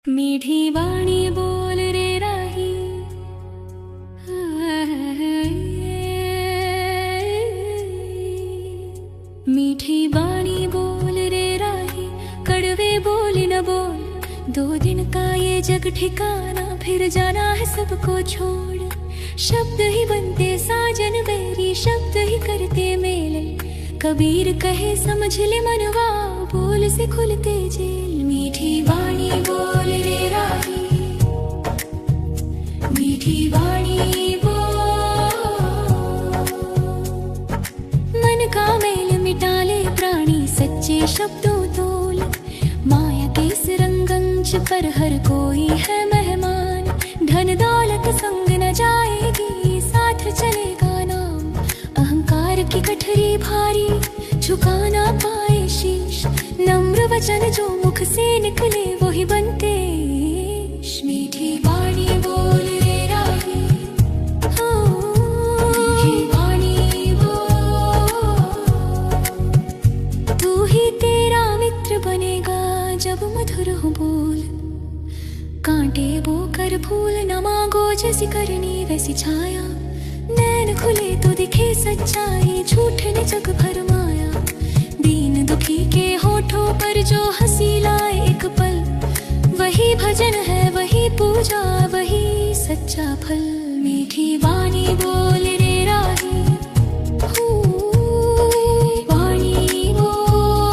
मीठी वाणी बोल रे राही, मीठी वाणी बोल रे राही, कड़वे बोल न बोल। 2 दिन का ये जग ठिकाना, फिर जाना है सबको छोड़। शब्द ही बनते साजन बैरी, शब्द ही करते मेल। कबीर कहे समझ ले मनवा, बोल से खुलते जेल। मीठी वाणी बोल रे राही, मीठी वाणी बोल। मन का मेल मिटा ले प्राणी, सच्चे शब्दों तोल। माया के इस रंगमंच पर हर कोई है मेहमान। धन दौलत संग न जाएगी, साथ चलेगा नाम। अहंकार की गठरी भारी, झुका ना पाए शीश। नम्र वचन जो मुख से निकले, वही बनते ईश। मीठी वाणी बोल रे राही, मीठी वाणी बोल। तू ही तेरा मित्र बनेगा जब मधुर हो बोल। कांटे बोकर फूल न मांगो, जैसी करनी वैसी छाया। नैन खुले तो दिखे सच्चाई, झूठ ने जग भर माया। दीन दुखी के होठों पर जो हंसी लाए एक पल, वही भजन है, वही पूजा, वही सच्चा फल। मीठी वाणी बोल रे राही, वाणी बोल।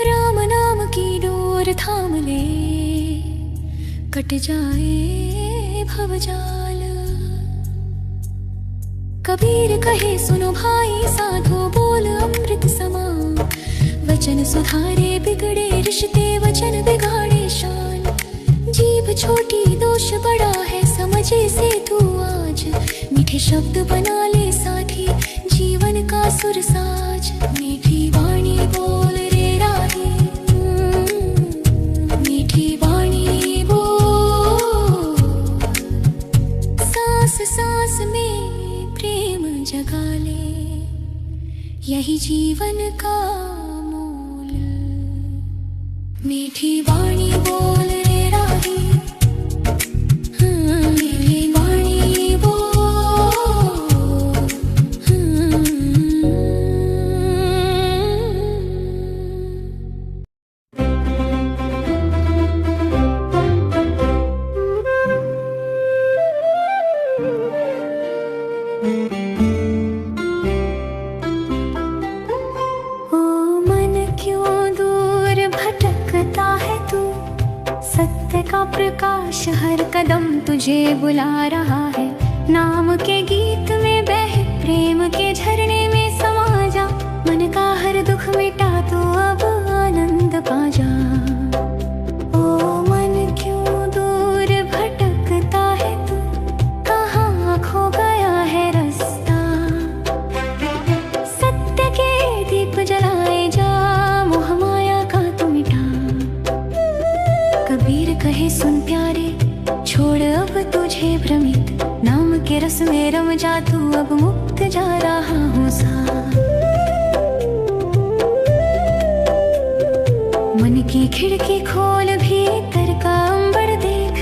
राम नाम की डोर थाम ले, कट जाए भवजाल। कबीर कहे सुनो भाई साधो, बोल अमृत समा। वचन सुधारे बिगड़े रिश्ते, वचन बिगाड़े शान। जीभ छोटी दोष बड़ा है, समझे से तू आज। मीठे शब्द बना ले साथी, जीवन का सुर साज। मीठी वाणी बोल रे राही, मीठी वाणी बोल। सांस सांस में प्रेम जगा ले, यही जीवन का मूल। मीठी वाणी बोल रे राही, मीठी वाणी बोल। प्रकाश हर कदम तुझे बुला रहा है। नाम के गीत में बह, प्रेम के झरने में समा जा। मन का हर दुख मिटा तो अब आनंद पा जा। ओ मन क्यों दूर भटकता है तू, कहाँ खो गया है रास्ता। सत्य के दीप जलाए जा, मोह माया का तू मिटा। कबीर कहे सुन प्यारे, छोड़ अब तुझे भ्रमित। नाम के रस में रम जा तू, अब मुक्त जा रहा हूँ सा। मन की खिड़की खोल, भीतर का अंबर देख।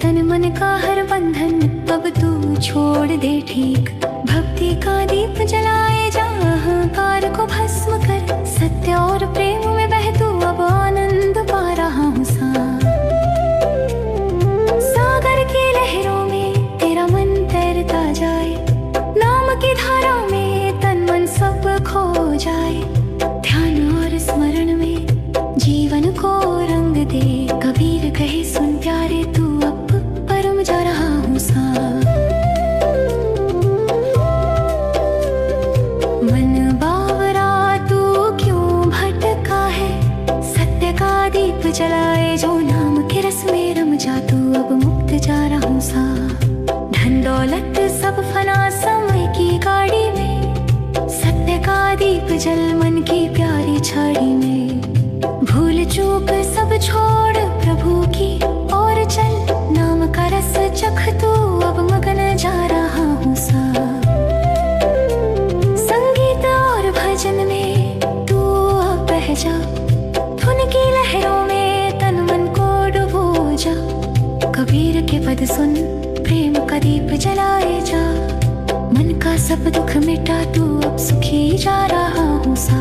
तन मन का हर बंधन अब तू छोड़ दे ठीक। भक्ति का दीप जलाए जा, अहंकार को भस्म कर। सत्य और प्रेम में बह तू, अब आनंद पा रहा हूँ सा। सागर की लहरों में तेरा मन तैरता जाए। नाम की धारा में तन मन सब खो जाए। ध्यान और स्मरण में जीवन को रंग दे। कबीर कहे सुन प्यारे, तू अब परम जा रहा हूँ सा। मन बावरा तू क्यों भटका है, सत्य का दीप जलाए जो। नाम के रस में रम जा तू, अब मुक्त जा रहा हूँ सा। धन दौलत सब फना समय की गाड़ी में। सत्य का दीप जल मन की प्यारी छाड़ी में। भूल चूक सब छोड़ प्रभु की और चल। नाम का रस चख तू, अब मगन जा रहा हूँ सा। संगीत और भजन में तू अब बह जा। धुन की लहरों पद सुन, प्रेम का दीप जलाए जा। मन का सब दुख मिटा, तू अब सुखी जा रहा हूँ सा।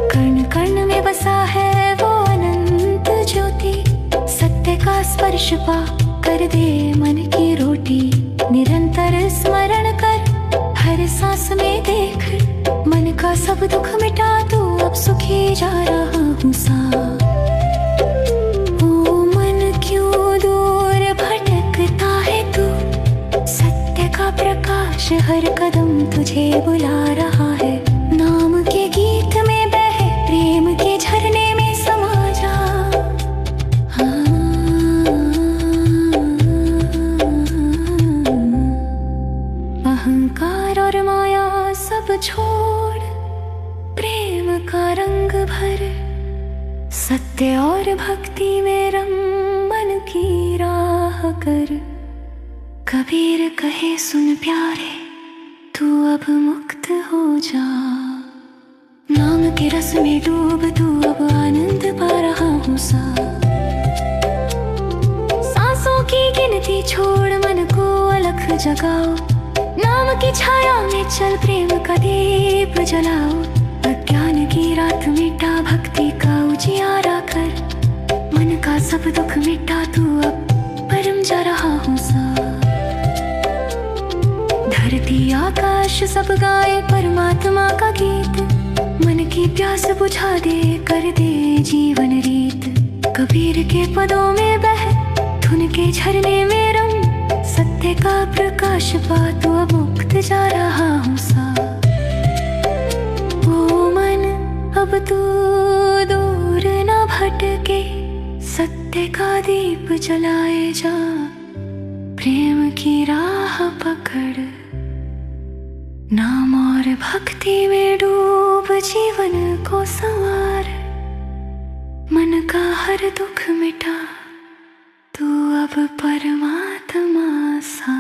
कर्ण कर्ण में बसा है वो अनंत ज्योति, सत्य का स्पर्श पा कर दे मन की रोटी। निरंतर स्मरण कर, हर सांस में देख, मन का सब दुख मिटा, तू अब सुखी जा रहा हूँ सा। ओ मन क्यों दूर भटकता है तू, सत्य का प्रकाश हर कदम तुझे बुला रहा है। नाम के गीत में बहे, प्रेम के झरने में समा जा। अहंकार और माया सब छोड़, प्रेम का रंग भर, सत्य और भक्ति में रंग मन की राह कर। कबीर कहे सुन प्यारे, तू अब मुक्त हो जा। नाम के रस में डूब, तू अब आनंद पा रहा हूँ सा। सांसों की गिनती छोड़, मन को अलख जगाओ। नाम की छाया में चल, प्रेम का दीप जलाओ। अज्ञान की रात मिटा, भक्ति का उजियारा कर। मन का सब दुख मिटा, तू अब परम जा रहा हूँ सा। धरती आकाश सब गाए परमात्मा का गीत, मन की प्यास बुझा दे, कर दे जीवन रीत। कबीर के पदों में बह, धुन के झरने में रम, सत्य का प्रकाश पा, तू अब मुक्त जा रहा हूँ सा। ओ मन अब तू दूर न भटके, सत्य का दीप जलाए जा। प्रेम की राह पकड़, नाम और भक्ति में डूब, जीवन को संवार। मन का हर दुख मिटा, तू अब परमात्मा सा।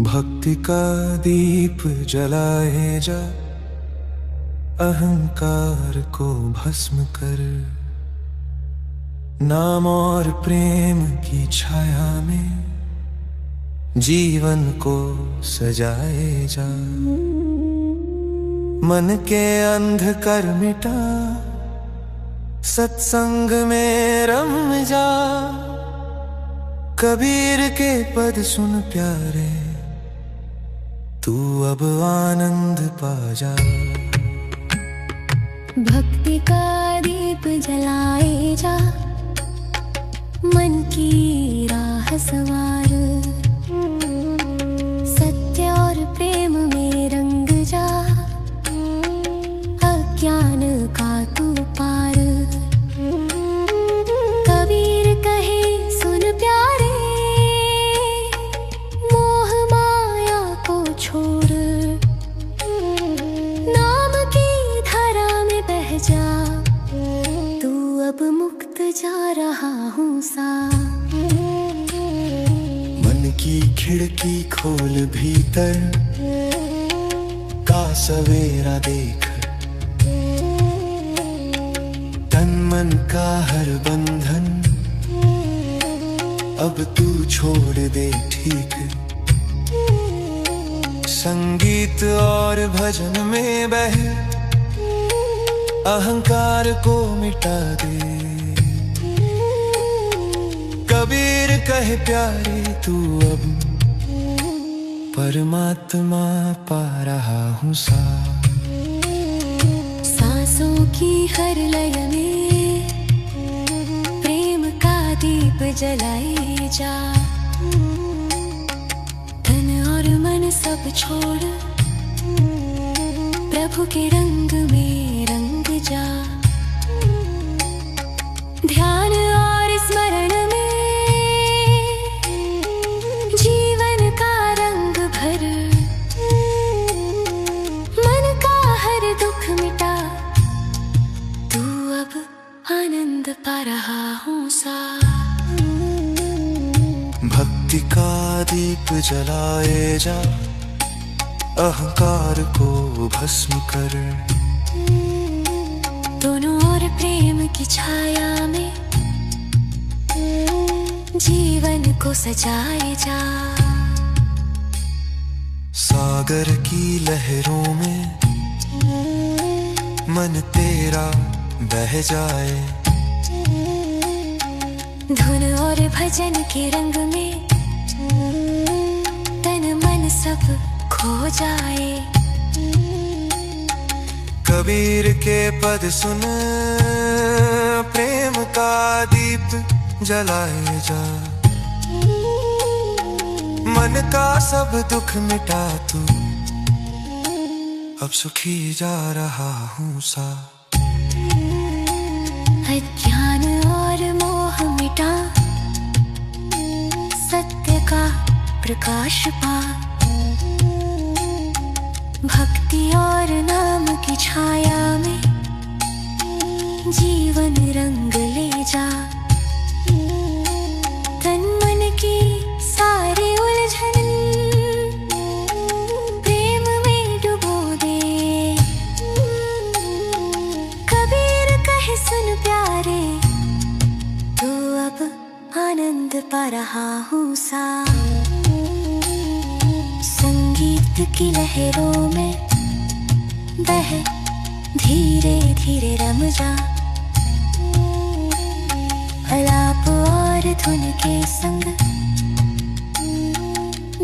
भक्ति का दीप जलाए जा, अहंकार को भस्म कर। नाम और प्रेम की छाया में जीवन को सजाए जा। मन के अंधकार मिटा, सत्संग में रम जा। कबीर के पद सुन प्यारे, तू अब आनंद पा जा। भक्ति का दीप जलाए जा, मन की राह संवार। सत्य और प्रेम में रंग जा, अज्ञान का तू पार। कबीर कहे सुन प्यारे, मोह माया को छोड़। नाम की धारा में बह जा, तू अब मुक्त जा रहा हूँ सा। मन की खिड़की खोल, भीतर का सवेरा देख। तन मन का हर बंधन अब तू छोड़ दे ठीक। संगीत और भजन में बह, अहंकार को मिटा दे। कबीर कहे प्यारे, तू अब परमात्मा पा रहा हूँ सा। सांसों की हर लय में प्रेम का दीप जलाए जा। तन और मन सब छोड़, प्रभु के रंग में रंग जा। ध्यान और स्मरण में जीवन का रंग भर। मन का हर दुख मिटा, तू अब आनंद पा रहा हूँ सा। भक्त भक्ति का दीप जलाए जा, अहंकार को भस्म कर। दोनों ओर प्रेम की छाया में जीवन को सजाए जा। सागर की लहरों में मन तेरा बह जाए, धुन और भजन के रंग में तन मन सब खो जाए। कबीर के पद सुन, प्रेम का दीप जलाए जा, मन का सब दुख मिटा तू, अब सुखी जा रहा हूँ सा। अज्ञान और मोह मिटा, सत्य का प्रकाश पा, भक्ति और नाम की छाया में जीवन रंग ले जा। तन मन की सारी उलझन प्रेम में डुबो दे। कबीर कहे सुन प्यारे, तू अब आनंद पा रहा हूँ सा। संगीत की लहरों में बह धीरे धीरे रम जा, आलाप और धुन के संग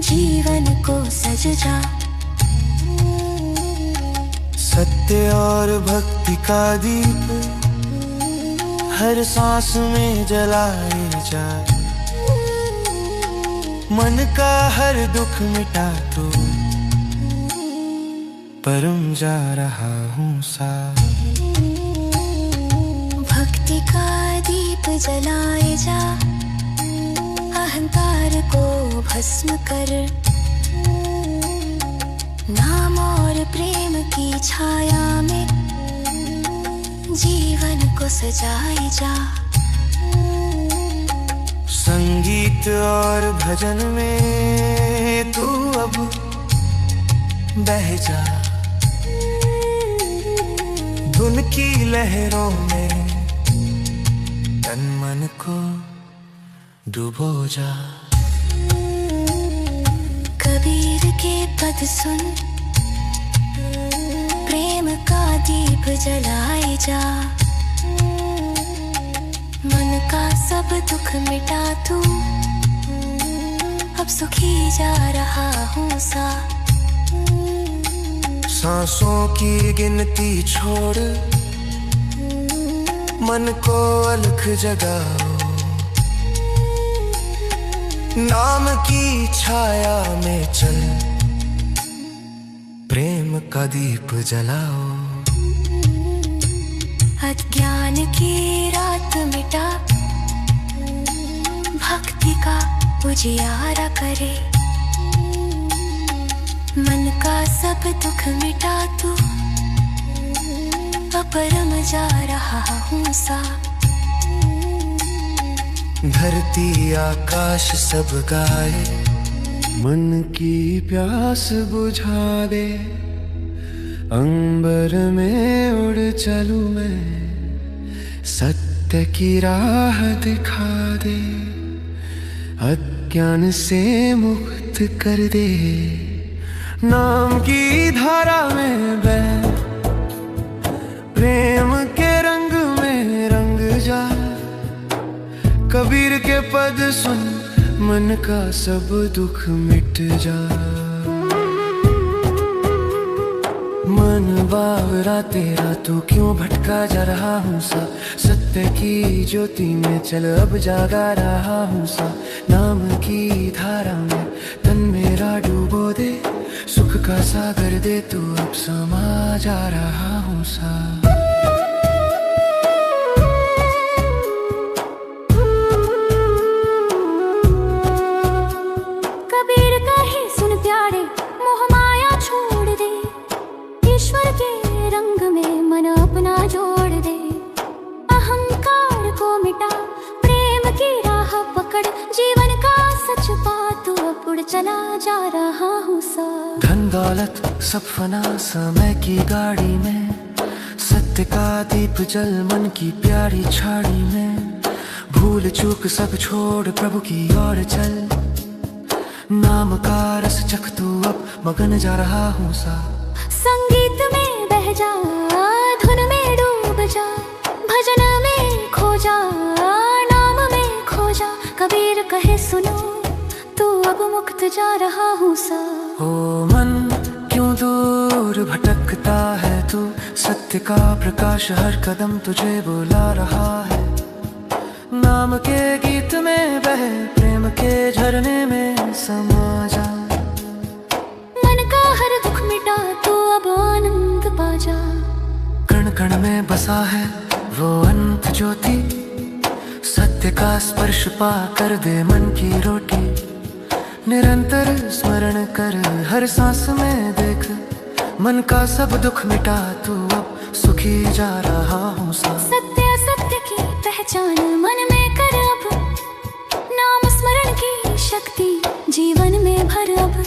जीवन को सज जा। सत्य और भक्ति का दीप हर सांस में जलाए जा, मन का हर दुख मिटा तो परम जा रहा हूँ सा। भक्ति का दीप जलाए जा, अहंकार को भस्म कर। नाम और प्रेम की छाया में जीवन को सजाए जा। संगीत और भजन में तू अब बह जा, धुन की लहरों में तन मन को डुबो जा। कबीर के पद सुन, प्रेम का दीप जलाए जा, मन का सब दुख मिटा तू, अब सुखी जा रहा हूँ सा। सांसों की गिनती छोड़, मन को अलख जगाओ, नाम की छाया में चल, प्रेम का दीप जलाओ। अज्ञान की रात मिटा, भक्ति का उजियारा करे, मन का सब दुख मिटा तू, अपरम जा रहा हूँ सा। धरती आकाश सब गाए, मन की प्यास बुझा दे, अंबर में उड़ चलूं मैं, सत्य की राह दिखा दे, अज्ञान से मुक्त कर दे, नाम की धारा में बह, प्रेम के रंग में रंग जा। कबीर के पद सुन, मन का सब दुख मिट जा। मन बावरा तेरा तू क्यों भटका जा रहा हूँ सा, सत्य की ज्योति में चल अब जागा रहा हूँ सा। नाम की धारा में तन मेरा डूबो दे, सुख का सागर दे तू अब समा जा रहा हूँ सा। कबीर कहे सुन प्यारे, मोह माया छोड़ दे, ईश्वर के रंग में मन अपना जोड़ दे, अहंकार को मिटा, प्रेम की राह पकड़, जीवन का सच पा। चला जा रहा हूँ सा। धन दौलत सब फना समय की गाड़ी में, सत्य का दीप जल मन की प्यारी छाड़ी में। भूल चूक सब छोड़ प्रभु की ओर चल, नाम का रस चख तू अब मगन जा रहा हूँ सा। संगीत में बह जा, धुन में डूब जा, भजन में खो जा, नाम में खो जा। कबीर कहे सुनो, तू अब मुक्त जा रहा हूँ सा। ओ मन क्यों दूर भटकता है तू, सत्य का प्रकाश हर कदम तुझे बुला रहा है। नाम के गीत में बहे प्रेम के झरने में समा जा। मन का हर दुख मिटा तू अब आनंद पा जा। कण कण में बसा है वो अनंत ज्योति, सत्य का स्पर्श पा कर दे मन की रोटी। निरंतर स्मरण कर हर सांस में देख, मन का सब दुख मिटा तू अब सुखी जा रहा हूँ सा। सत्य असत्य की पहचान मन में कर अब, नाम स्मरण की शक्ति जीवन में भर अब।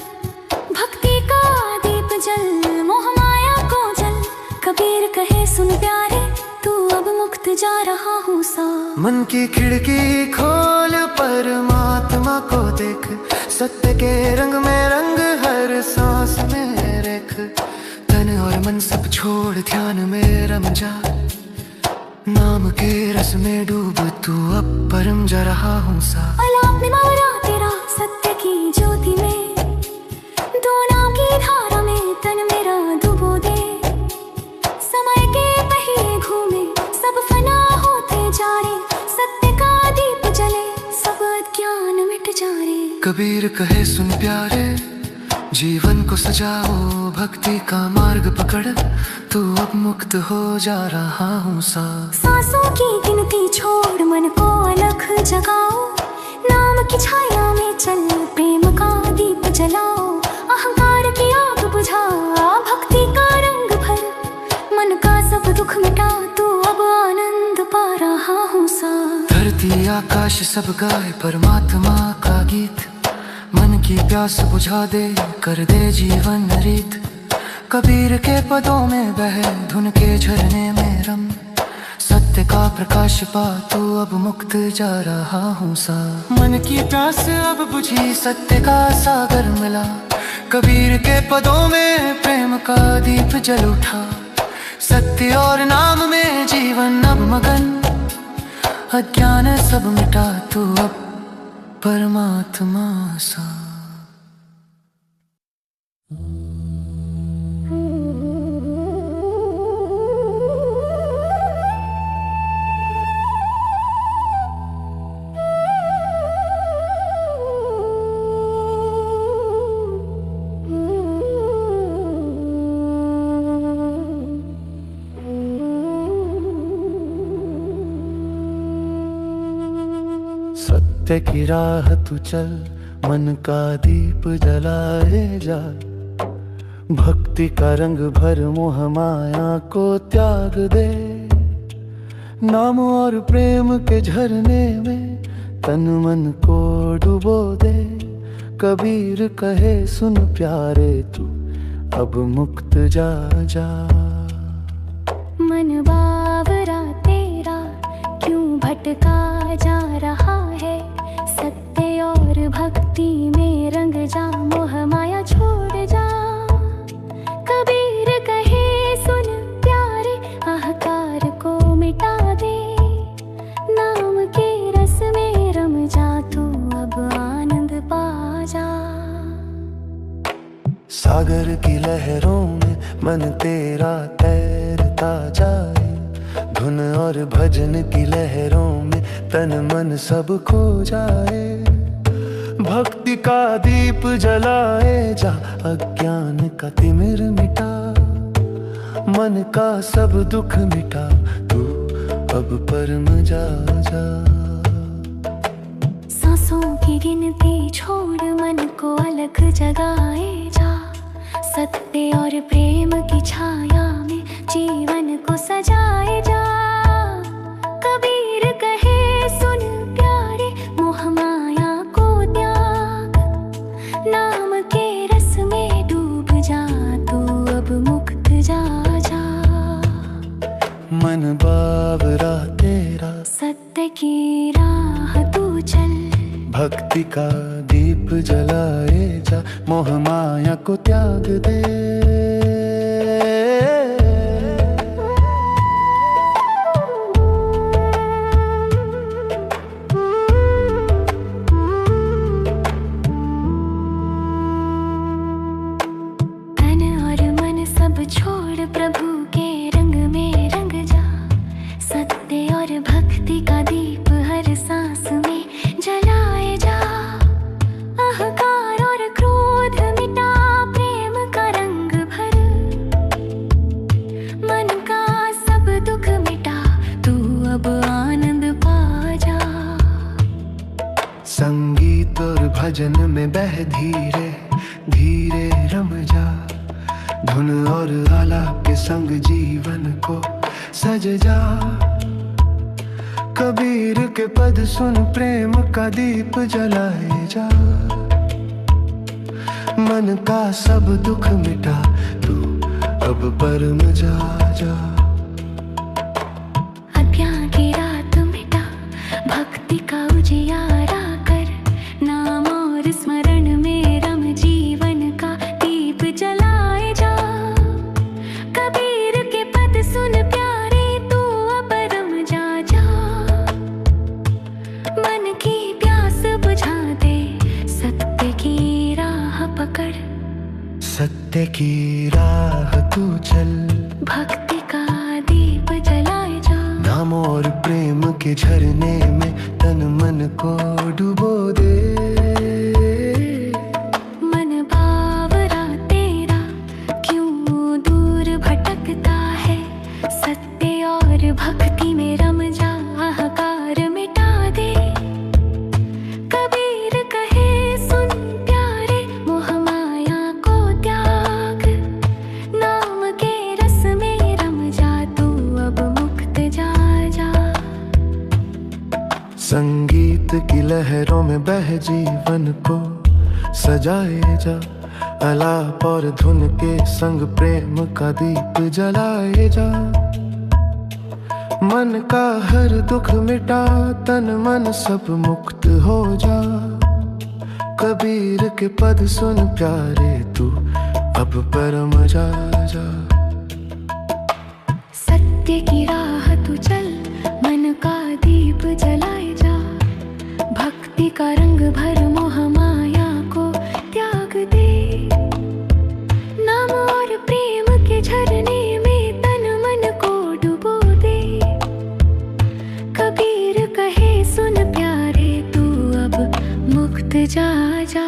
भक्ति का दीप जल मोह माया को जल, कबीर कहे सुन प्यारे, तू अब मुक्त जा रहा हूँ सा। मन की खिड़की खोल परमात्मा को देख, सत्य के रंग में रंग हर सांस में रेख। तन और मन सब छोड़ ध्यान में रम जा, नाम के रस में डूब तू अब परम जा रहा हूँ सा। अलाप निवारा तेरा सत्य की ज्योति में, दो नाम की धारा में तन मेरा डुबो दे। समय के पहिए घूमे सब फना होते जा रे, सत्य का दीप जले सब अज्ञान मिट जा रे। कबीर कहे सुन प्यारे, जीवन को सजाओ भक्ति का मार्ग पकड़, तू अब मुक्त हो जा रहा हूँ सा। सांसों की गिनती छोड़ मन को अलग जगाओ, नाम की छाया में चल प्रेम का दीप जलाओ। अहंकार की आग बुझा भक्ति का रंग भर, मन का सब दुख मिटा तू अब आनंद पा रहा हूँ सा। धरती आकाश सब गाए परमात्मा का गीत, मन की प्यास बुझा दे कर दे जीवन रीत। कबीर के पदों में बहे धुन के झरने में रम, सत्य का प्रकाश पा तू अब मुक्त जा रहा हूँ सा। मन की प्यास अब बुझी सत्य का सागर मिला, कबीर के पदों में प्रेम का दीप जल उठा। सत्य और नाम में जीवन अब मगन, अज्ञान सब मिटा तू अब परमात्मा सा। सत्य की राह तू चल, मन का दीप जलाए जा। भक्ति का रंग भर मोह माया को त्याग दे। नाम और प्रेम के झरने में तन मन को डुबो दे। कबीर कहे सुन प्यारे, तू अब मुक्त जा जा। मन बावरा तेरा क्यों भटका जा रहा है, सत्य और भक्ति में रंग जा, मोह माया छोड़ जा। कबीर कहे सुन प्यारे, अहंकार को मिटा दे। नाम के रस में रम जा, तू अब आनंद पा जा। सागर की लहरों में मन तेरा तैरता जाए, धुन और भजन की लहरों में तन मन सब खो जाए। भक्ति का दीप जलाए जा, अज्ञान का तिमिर मिटा। मन का सब दुख मिटा, तू अब परम जा जा। सांसों की गिनती छोड़ मन को अलग जगाए जा। सत्य और प्रेम की छाया में जीवन को सजाए जा। कबीर कहे सुन प्यारे, मोह माया को त्याग। राह तू चल, भक्ति का दीप जलाए जा, मोह माया को त्याग दे। तन और मन सब छोड़ प्रभु के रंग में रंग जा, सत्य और भक्ति का दीप हर सांस में जलाए जा। अहंकार और क्रोध मिटा, प्रेम का रंग भर, मन का सब दुख मिटा, तू अब आनंद पा जा। संगीत और भजन में बह धीरे धीरे रम जा, धुन और आलाप के संग जीवन को सज जा। कबीर के पद सुन, प्रेम का दीप जलाए जा। मन का सब दुख मिटा, तू अब परम जा जा। अज्ञान की रात मिटा, भक्ति का उजियारा कर, नाम और स्मरण में रम, जीवन का दीप जलाए जा। कबीर के पद सुन प्यारे, तू अब रम जा जा। मन की प्यास बुझा दे, सत्य की राह पकड़, सत्य की राह तू चल, भक्ति का दीप जलाए जा। नाम और प्रेम के झरने में तन मन को डुबो दे। मन बावरा तेरा क्यों दूर भटकता है, सत्य और भक्ति में रम जा, अहंकार मिटा दे। कबीर कहे सुन प्यारे, मोह माया को त्याग, नाम के रस में रम जा, तू अब मुक्त जा जा। संगीत की लहरों में बह जीवन को सजाए जा, आलाप और धुन के संग प्रेम का दीप जलाए जा। मन का हर दुख मिटा, तन मन सब मुक्त हो जा। कबीर के पद सुन प्यारे, तू अब परम जा जा। सत्य की राह तू चल, मन का दीप जलाए जा। भक्ति का रंग भर, मोह माया को त्याग दे। नाम और प्रेम के झरने में तन मन को डुबो दे। कबीर कहे सुन प्यारे, तू अब मुक्त जा जा।